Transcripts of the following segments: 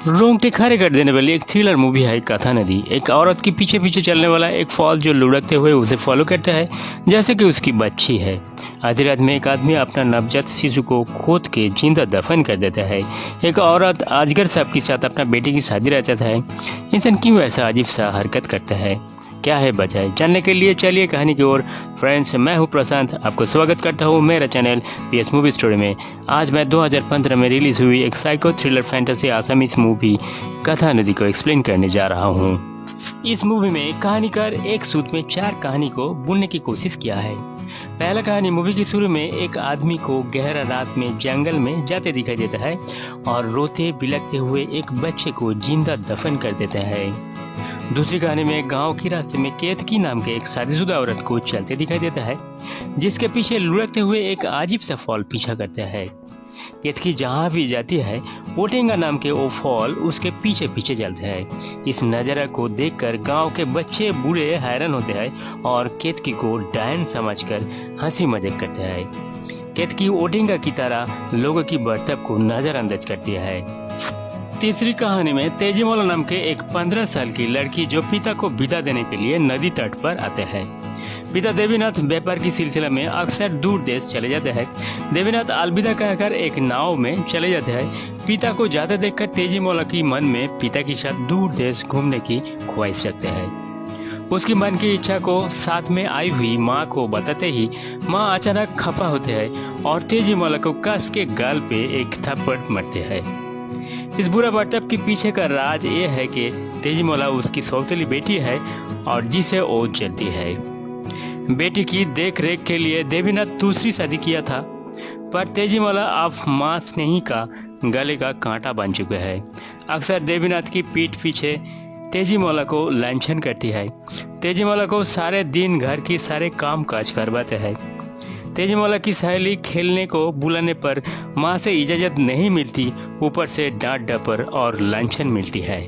रोंगटे खड़े कर देने वाली एक थ्रिलर मूवी है कथा नदी। एक औरत के पीछे पीछे चलने वाला एक फॉल जो लुढ़कते हुए उसे फॉलो करता है जैसे कि उसकी बच्ची है। आधी रात में एक आदमी अपना नवजात शिशु को खोद के जिंदा दफन कर देता है। एक औरत अजगर सांप के साथ अपना बेटे की शादी रचाता है। इंसान क्यों ऐसा अजीब सा हरकत करता है, क्या है वजह, जानने के लिए चलिए कहानी की ओर। फ्रेंड्स, मैं हूं प्रशांत, आपको स्वागत करता हूं मेरा चैनल पीएस मूवी स्टोरी में। आज मैं 2015 में रिलीज हुई एक psycho thriller fantasy Assamese movie कथा नदी को एक्सप्लेन करने जा रहा हूं। इस मूवी में कहानीकार एक सूत में 4 कहानी को बुनने की कोशिश किया है। पहला कहानी मूवी की शुरू में एक आदमी को गहरा रात में जंगल में जाते दिखाई देता है और रोते बिलखते हुए एक बच्चे को जिंदा दफन कर देता है। दूसरी कहानी में गांव के रास्ते में केतकी नाम के एक शादीशुदा औरत को चलते दिखाई देता है जिसके पीछे लुढ़कते हुए एक अजीब सा फॉल पीछा करता है। केतकी जहां भी जाती है ओटेंगा नाम के वो फॉल उसके पीछे पीछे चलते हैं। इस नज़ारा को देखकर गांव के बच्चे बूढ़े हैरान होते हैं और केतकी को डायन समझकर हंसी मजाक करते हैं। केतकी ओटेंगा की तरह लोगों की बर्ताव को नजरअंदाज करती है। तीसरी कहानी में तेजीमोला नाम के एक 15 साल की लड़की जो पिता को विदा देने के लिए नदी तट पर आते हैं। पिता देवीनाथ व्यापार की सिलसिला में अक्सर दूर देश चले जाते हैं। देवीनाथ अलविदा कहकर एक नाव में चले जाते हैं। पिता को जाते देखकर तेजीमोला की मन में पिता के साथ दूर देश घूमने की ख्वाहिश रखते हैं। उसकी मन की इच्छा को साथ में आई हुई माँ को बताते ही माँ अचानक खफा होते हैं और तेजीमोला को कस के गाल पे एक थप्पड़ मारते हैं। इस बुरा बर्ताव के पीछे का राज ये है कि तेजीमोला उसकी सौतेली बेटी है और जिसे वो चलती है। बेटी की देख रेख के लिए देवीनाथ दूसरी शादी किया था, पर तेजीमोला अब माँ स्नेही का गले का कांटा बन चुका है। अक्सर देवीनाथ की पीठ पीछे तेजीमोला को लांछन करती है। तेजीमोला को सारे दिन घर की सारे काम काज करवाते हैं। तेजीमोला की सहेली खेलने को बुलाने पर माँ से इजाज़त नहीं मिलती, ऊपर से डांट डपर और लांछन मिलती है।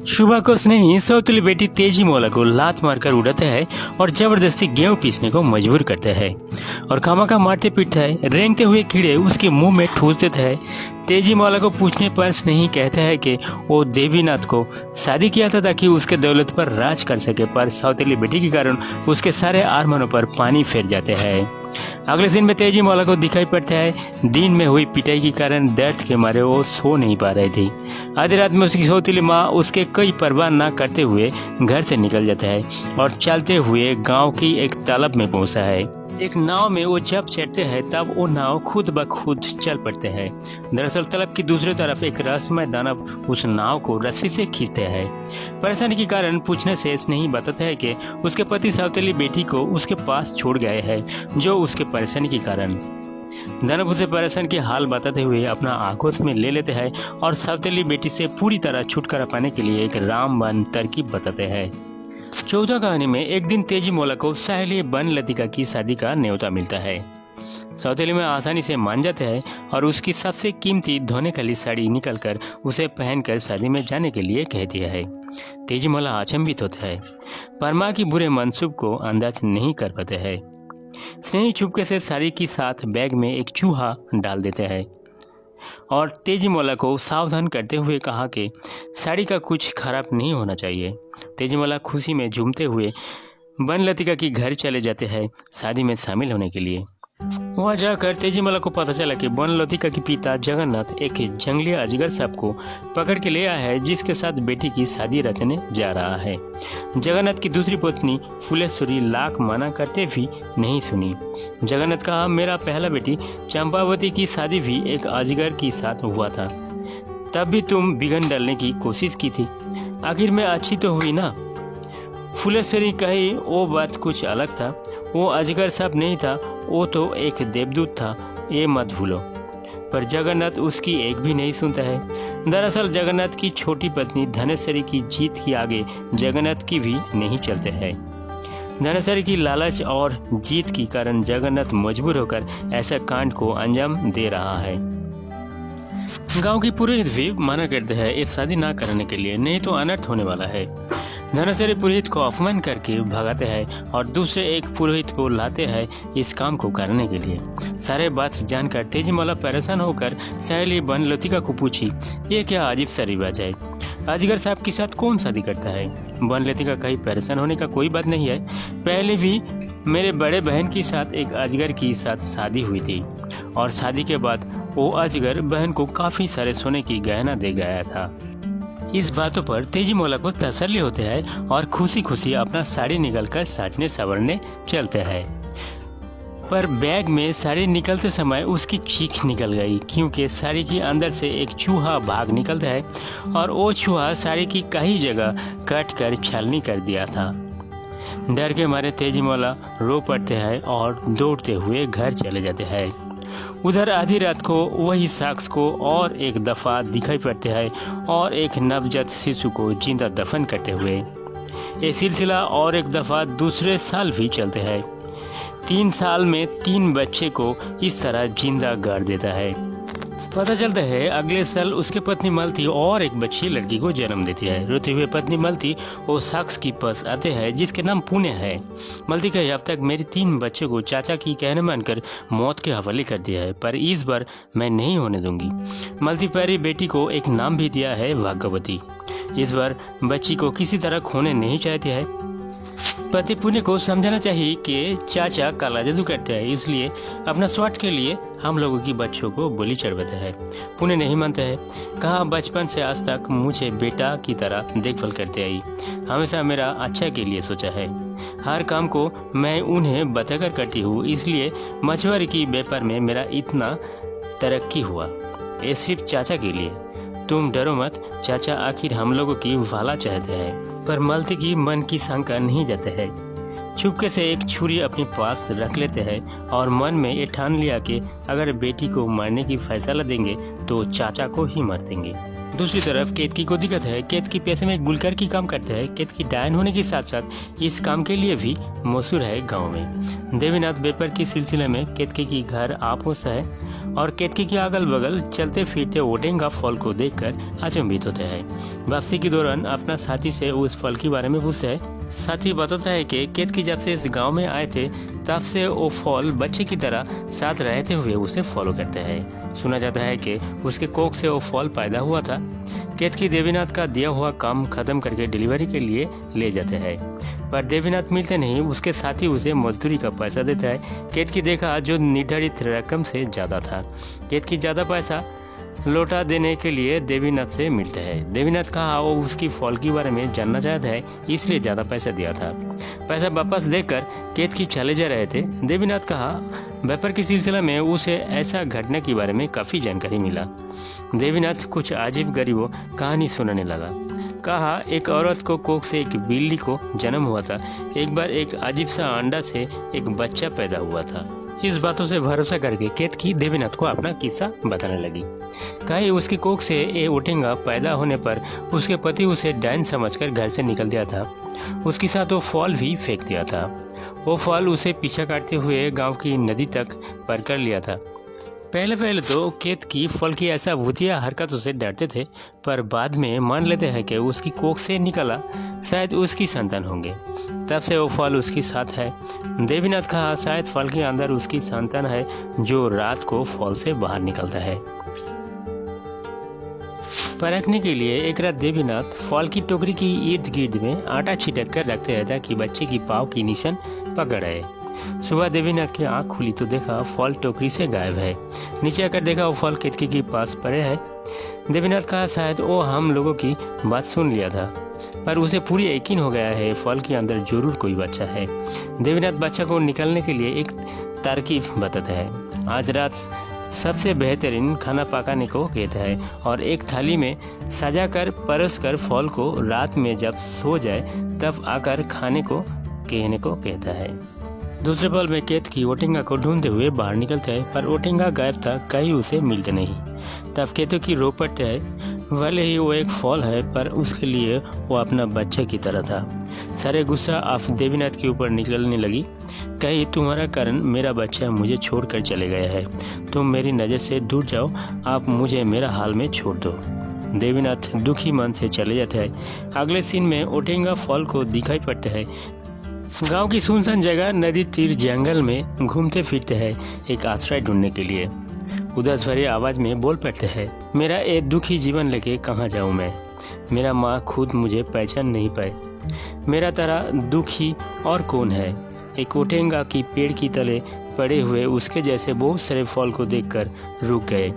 सुबह को स्नेही सौतेली बेटी तेजीमोला को लात मारकर उड़ाते हैं और जबरदस्ती गेहूं पीसने को मजबूर करते हैं और खामखा मारते पीटते हैं। रेंगते हुए कीड़े उसके मुंह में ठूस देते हैं। तेजीमोला को पूछने पर स्नेही कहते हैं कि वो देवीनाथ को शादी किया था ताकि उसके दौलत पर राज कर सके, पर सौतेली बेटी के कारण उसके सारे आरमानों पर पानी फेर जाते हैं। अगले दिन में तेजीमोला को दिखाई पड़ता है दिन में हुई पिटाई के कारण दर्द के मारे वो सो नहीं पा रही थी। आधी रात में उसकी सौतेली माँ उसके कोई परवाह न करते हुए घर से निकल जाता है और चलते हुए गांव की एक तालाब में पहुंचा है। एक नाव में वो जब चढ़ते हैं तब वो नाव खुद ब खुद चल पड़ते हैं। दरअसल तालाब की दूसरी तरफ एक रहस्यमय दानव उस नाव को रस्सी से खींचते हैं। परेशानी के कारण पूछने से स्नेही बताता है कि उसके पति सौतेली बेटी को उसके पास छोड़ गए हैं, जो उसके परेशानी के कारण। दानव उसे परेशान के हाल बताते हुए अपना आगोश में ले लेते हैं और सौतेली बेटी से पूरी तरह छुटकारा पाने के लिए एक रामबाण तरकीब बताते हैं। 14 कहानी में एक दिन तेजीमोला को सहेली बन लतिका की शादी का न्योता मिलता है। सौतेली में आसानी से मान जाते हैं और उसकी सबसे कीमती धोने वाली साड़ी निकलकर उसे पहनकर शादी में जाने के लिए कह दिया है। तेजीमोला अचंभित होता है, पर माँ की बुरे मंसूब को अंदाज नहीं कर पाते हैं। स्नेही चुपके से साड़ी के साथ बैग में एक चूहा डाल देते हैं और तेजीमोला को सावधान करते हुए कहा कि साड़ी का कुछ खराब नहीं होना चाहिए। तेजीमोला खुशी में झूमते हुए बनलतिका के घर चले जाते हैं शादी में शामिल होने के लिए। वहाँ जाकर तेजीमोला को पता चला कि बनलतिका के पिता जगन्नाथ एक जंगली अजगर सांप को पकड़ के ले आया है जिसके साथ बेटी की शादी रचने जा रहा है। जगन्नाथ की दूसरी पत्नी फुलेश्वरी लाख मना करते भी नहीं सुनी। जगन्नाथ कहा, मेरा पहला बेटी चंपावती की शादी भी एक अजगर के साथ हुआ था, तब भी तुम बिगन डालने की कोशिश की थी, आखिर में अच्छी तो हुई ना। फुलेश्वरी कही, वो बात कुछ अलग था, वो अजगर सांप नहीं था, वो तो एक देवदूत था, ये मत भूलो। पर जगन्नाथ उसकी एक भी नहीं सुनता है। दरअसल जगन्नाथ की छोटी पत्नी धनेश्वरी की जीत के आगे जगन्नाथ की भी नहीं चलते हैं। धनेश्वरी की लालच और जीत के कारण जगन्नाथ मजबूर होकर ऐसा कांड को अंजाम दे रहा है। गांव की पुरोहित भी मना करते हैं इस शादी ना करने के लिए, नहीं तो अनर्थ होने वाला है। धनसरी पुरोहित को अपमान करके भगाते हैं और दूसरे एक पुरोहित को लाते हैं इस काम को करने के लिए। सारे बात जानकर तेजीमौला परेशान होकर सहेली बनलतिका को पूछी, ये क्या अजीब सा रिवाज है, अजगर साहब के साथ कौन शादी करता है। बनलतिका कहीं परेशान होने का कोई बात नहीं है, पहले भी मेरे बड़े बहन के साथ एक अजगर की साथ शादी हुई थी और शादी के बाद वो अजगर बहन को काफी सारे सोने की गहना दे गया था। इस बातों पर तेजीमौला को तसल्ली होते हैं और खुशी खुशी अपना साड़ी निकलकर साजने संवरने चलते हैं। पर बैग में साड़ी निकलते समय उसकी चीख निकल गई, क्योंकि साड़ी के अंदर से एक चूहा भाग निकलता है और वो चूहा साड़ी की कई जगह काट कर छलनी कर दिया था। डर के मारे तेजीमौला रो पड़ते हैं और दौड़ते हुए घर चले जाते हैं। उधर आधी रात को वही शख्स को और एक दफा दिखाई पड़ते हैं और एक नवजात शिशु को जिंदा दफन करते हुए। ये सिलसिला और एक दफा दूसरे साल भी चलते हैं। 3 साल में 3 बच्चे को इस तरह जिंदा गाड़ देता है। पता चलता है अगले साल उसकी पत्नी मलती और एक बच्ची लड़की को जन्म देती है। रोते हुए पत्नी मलती वो शख्स के पास आते हैं जिसके नाम पुण्य है। मलती कहे, अब तक मेरे 3 बच्चों को चाचा की कहने मानकर मौत के हवाले कर दिया है, पर इस बार मैं नहीं होने दूंगी। मलती प्यारी बेटी को एक नाम भी दिया है भाग्यवती। इस बार बच्ची को किसी तरह खोने नहीं चाहती है। पति पुण्य को समझाना चाहिए कि चाचा काला जादू करते हैं, इसलिए अपना स्वार्थ के लिए हम लोगों की बच्चों को बलि चढ़वाते हैं। पुण्य नहीं मानते हैं, कहा बचपन से आज तक मुझे बेटा की तरह देखभाल करते आई, हमेशा मेरा अच्छा के लिए सोचा है। हर काम को मैं उन्हें बताकर करती हूँ, इसलिए मछुआरे की व्यापार में मेरा इतना तरक्की हुआ, ये सिर्फ चाचा के लिए। तुम डरो मत, चाचा आखिर हम लोगों की भला चाहते हैं। पर मलती की मन की शंका नहीं जाते हैं। चुपके से एक छुरी अपने पास रख लेते हैं और मन में ये ठान लिया कि अगर बेटी को मारने की फैसला देंगे तो चाचा को ही मार देंगे। दूसरी तरफ केतकी को दिक्कत है। केतकी पैसे में गुलकर की काम करते हैं। केतकी डायन होने के साथ साथ इस काम के लिए भी मशहूर है गांव में। देवीनाथ व्यापार के सिलसिले में केतकी की घर आ पहुंचता है और केतकी के अगल बगल चलते फिरते ओटेंगा फल को देखकर अचंभित होते हैं। वापसी के दौरान अपना साथी से उस फल के बारे में पूछते हैं। साथी बताता है कि केतकी जब से इस गाँव में आए थे तब से वो फल बच्चे की तरह साथ रहते हुए उसे फॉलो करते हैं। सुना जाता है कि उसके कोख से वो फल पैदा हुआ था। केतकी देवीनाथ का दिया हुआ काम खत्म करके डिलीवरी के लिए ले जाते हैं, पर देवीनाथ मिलते नहीं। उसके साथी उसे मजदूरी का पैसा देता है। केतकी देखा जो निर्धारित रकम से ज़्यादा था। केतकी ज़्यादा पैसा लौटा देने के लिए देवीनाथ से मिलते हैं। देवीनाथ कहा वो उसकी फॉल के बारे में जानना चाहता है, इसलिए ज़्यादा पैसा दिया था। पैसा वापस देकर केतकी चले जा रहे थे। देवीनाथ कहा व्यापार के सिलसिले में उसे ऐसा घटना के बारे में काफ़ी जानकारी मिला। देवीनाथ कुछ अजीब गरीबों कहानी सुनाने लगा। कहा एक औरत को कोख से एक बिल्ली को जन्म हुआ था। एक बार एक अजीब सा अंडा से एक बच्चा पैदा हुआ था। इस बातों से भरोसा करके केतकी देवीनाथ को अपना किस्सा बताने लगी। कहीं उसकी कोख से ये ओटेंगा पैदा होने पर उसके पति उसे डायन समझकर घर से निकल दिया था। उसके साथ वो फल भी फेंक दिया था। वो फल उसे पीछा काटते हुए गांव की नदी तक पर कर लिया था। पहले तो केतकी फल की ऐसा भूतिया हरकतों से डरते थे, पर बाद में मान लेते हैं कि उसकी कोख से निकला शायद उसकी संतान होंगे। तब से वो फल उसके साथ है। देवीनाथ कहा शायद फल के अंदर उसकी संतान है जो रात को फल से बाहर निकलता है। परखने के लिए एक रात देवीनाथ फल की टोकरी की इर्द गिर्द में आटा छिटक कर रखते हैं ताकि बच्चे की पाँव की निशान पकड़ आए। सुबह देवीनाथ की आंख खुली तो देखा फल टोकरी से गायब है। नीचे आकर देखा वो फल केतकी के पास पड़े है। देवीनाथ कहा शायद वो हम लोगों की बात सुन लिया था, पर उसे पूरी यकीन हो गया है फल के अंदर जरूर कोई बच्चा है। देवीनाथ बच्चा को निकालने के लिए एक तरकीब बताता है। आज रात सबसे बेहतरीन खाना पकाने को कहता है और एक थाली में सजा कर परस कर फल को रात में जब सो जाए तब आकर खाने को कहने को कहता है। दूसरे पल में केतकी ओटेंगा को ढूंढते हुए बाहर निकलता है, पर ओटेंगा गायब था, कहीं उसे मिलते नहीं। तब केतकी रो पड़ता है। भले ही वो एक फल है, पर उसके लिए वो अपना बच्चे की तरह था। सारे गुस्सा अब देवीनाथ के ऊपर निकलने लगी। कहीं तुम्हारा कारण मेरा बच्चा मुझे छोड़कर चले गया है। तुम मेरी नज़र से दूर जाओ, आप मुझे मेरा हाल में छोड़ दो। देवीनाथ दुखी मन से चले जाते हैं। अगले सीन में ओटेंगा फॉल को दिखाई पड़ता है। गांव की सुनसान जगह नदी तीर जंगल में घूमते फिरते हैं एक आश्रय ढूंढने के लिए। उदास भरी आवाज में बोल पड़ते हैं, मेरा ये दुखी जीवन लेके कहाँ जाऊँ मैं। मेरा माँ खुद मुझे पहचान नहीं पाए। मेरा तरह दुखी और कौन है। एक ओटेंगा की पेड़ की तले पड़े हुए उसके जैसे बहुत सारे फल को देखकर रुक गए।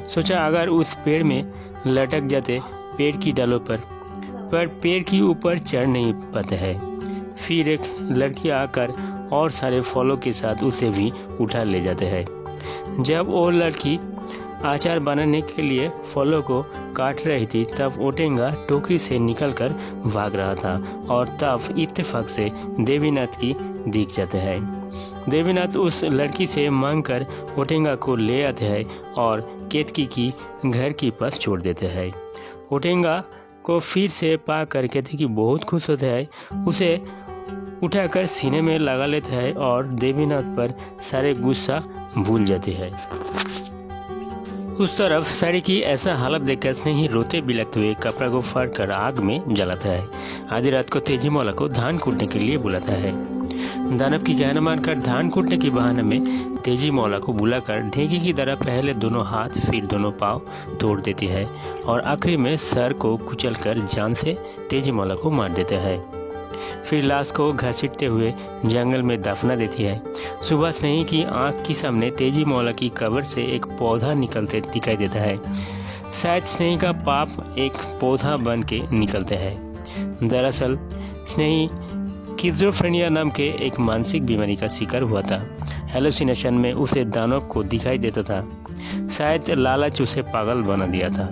सोचा अगर उस पेड़ में लटक जाते पेड़ की डालों पर पेड़ की ऊपर चढ़ नहीं पाते हैं। फिर एक लड़की आकर और सारे फलों के साथ उसे भी उठा ले जाते हैं। जब वो लड़की अचार बनाने के लिए फलों को काट रही थी तब ओटेंगा टोकरी से निकलकर भाग रहा था और तब इत्तेफाक से देवीनाथ की दिख जाते हैं। देवीनाथ उस लड़की से मांगकर ओटेंगा को ले आते हैं और केतकी की घर के पास छोड़ देते हैं। ओटेंगा को फिर से पा कर केतकी बहुत खुश होते हैं। उसे उठाकर सीने में लगा लेते हैं और देवीनाथ पर सारे गुस्सा भूल जाते हैं। उस तरफ साड़ी की ऐसा हालत देखकर स्नेही रोते बिलखते हुए कपड़ा को फाड़ कर आग में जलाता है। आधी रात को तेजी मौला को धान कूटने के लिए बुलाता है। दानव की कहना मानकर धान कूटने के बहाने में तेजी मौला को बुलाकर ढेकी की तरह पहले दोनों हाथ फिर दोनों पांव तोड़ देती है और आखिरी में सर को कुचलकर जान से तेजी मौला को मार देता है। फिर लाश को घसीटते हुए जंगल में दफना देती है। सुबह स्नेही की आंख के सामने तेजी मौला की कब्र से एक पौधा निकलते दिखाई देता है। शायद स्नेही का पाप एक पौधा बन के निकलते हैं। दरअसल स्नेही स्किज़ोफ्रेनिया नाम के एक मानसिक बीमारी का शिकार हुआ था। हेलुसिनेशन में उसे दानव को दिखाई देता था। शायद लालच उसे पागल बना दिया था।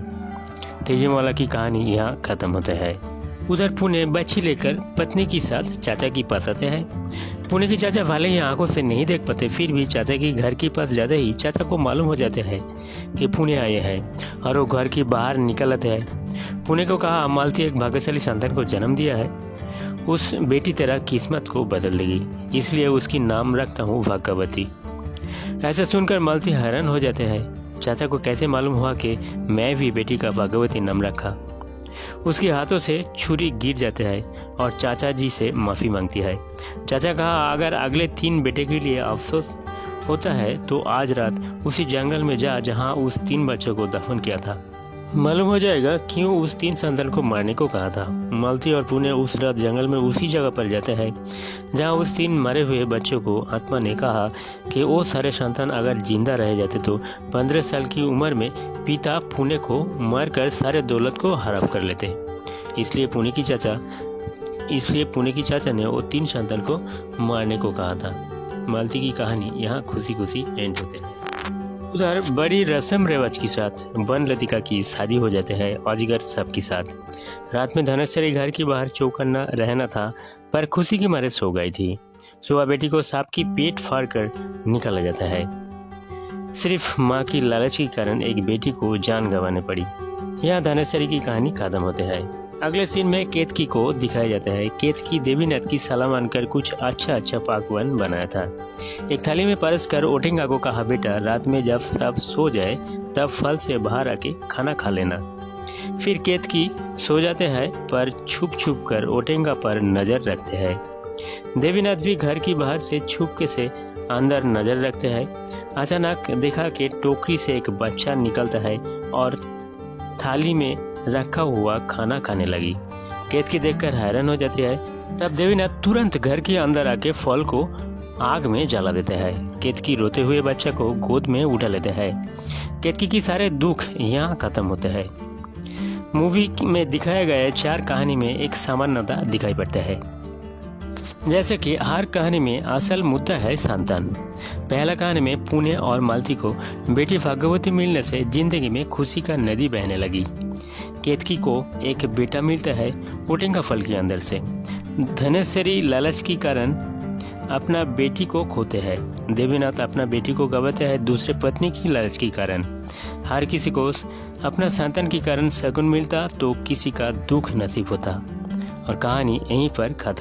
तेजी मौला की कहानी यहाँ खत्म होता है। उधर पुणे बच्ची लेकर पत्नी के साथ चाचा की पास आते हैं। पुणे के चाचा भले ही आंखों से नहीं देख पाते, फिर भी चाचा के घर के पास जाते ही चाचा को मालूम हो जाते हैं कि पुणे आए हैं और वो घर के बाहर निकल आते हैं। पुणे को कहा मालती एक भाग्यशाली संतान को जन्म दिया है, उस बेटी तेरा किस्मत को बदल देगी, इसलिए उसकी नाम रखता हूँ भाग्यवती। ऐसा सुनकर मालती हैरान हो जाते हैं। चाचा को कैसे मालूम हुआ कि मैं भी बेटी का भाग्यवती नाम रखा। उसके हाथों से छुरी गिर जाते हैं और चाचा जी से माफ़ी मांगती है। चाचा कहा अगर अगले 3 बेटे के लिए अफसोस होता है तो आज रात उसी जंगल में जा जहां उस 3 बच्चों को दफन किया था। मालूम हो जाएगा क्यों उस 3 संतान को मारने को कहा था। मालती और पुणे उस रात जंगल में उसी जगह पर जाते हैं जहां उस 3 मरे हुए बच्चों को आत्मा ने कहा कि वो सारे संतान अगर जिंदा रह जाते तो 15 साल की उम्र में पिता पुणे को मारकर सारे दौलत को हड़प कर लेते। इसलिए पुणे की चाचा ने वो 3 संतान को मारने को कहा था। मालती की कहानी यहाँ खुशी खुशी एंड होते हैं। उधर बड़ी रस्म रिवाज के साथ वन लतिका की शादी हो जाते हैं अजगर सांप के साथ। रात में धनेश्वरी घर के बाहर चौकन्ना रहना था पर खुशी के मारे सो गई थी। सुबह बेटी को सांप की पेट फाड़ कर निकाला जाता है। सिर्फ माँ की लालच के कारण एक बेटी को जान गंवाने पड़ी। यहाँ धनेश्वरी की कहानी खत्म होते हैं। अगले सीन में केतकी को दिखाया जाता है। केतकी देवीनाथ की सलाह मानकर कुछ अच्छा पकवान बनाया था। एक थाली में परस कर ओटेंगा को कहा बेटा रात में जब सब सो जाए तब फल से बाहर आके खाना खा लेना। फिर केतकी सो जाते हैं पर छुप कर ओटेंगा पर नजर रखते हैं। देवीनाथ भी घर की बाहर से छुपके से अंदर नजर रखते हैं। अचानक देखा कि टोकरी से एक बच्चा निकलता है और थाली में रखा हुआ खाना खाने लगी। केतकी देखकर हैरान हो जाती है। तब देवीनाथ तुरंत घर के अंदर आके फल को आग में जला देते हैं। केतकी रोते हुए बच्चे को गोद में उठा लेते हैं। केतकी की सारे दुख यहाँ खत्म होते हैं। मूवी में दिखाए गए 4 कहानी में एक सामान्यता दिखाई पड़ता है। जैसे कि हर कहानी में असल मुद्दा है संतान। पहला कहानी में पुणे और मालती को बेटी भाग्यवती मिलने से जिंदगी में खुशी का नदी बहने लगी। केतकी को एक बेटा मिलता है ओटेंगा फल के अंदर से। धनेश्वरी लालच के कारण अपना बेटी को खोते हैं। देवीनाथ अपना बेटी को गंवाते हैं दूसरे पत्नी की लालच के कारण। हर किसी को अपना संतान के कारण शगुन मिलता तो किसी का दुख नसीब होता। और कहानी यहीं पर खत्म।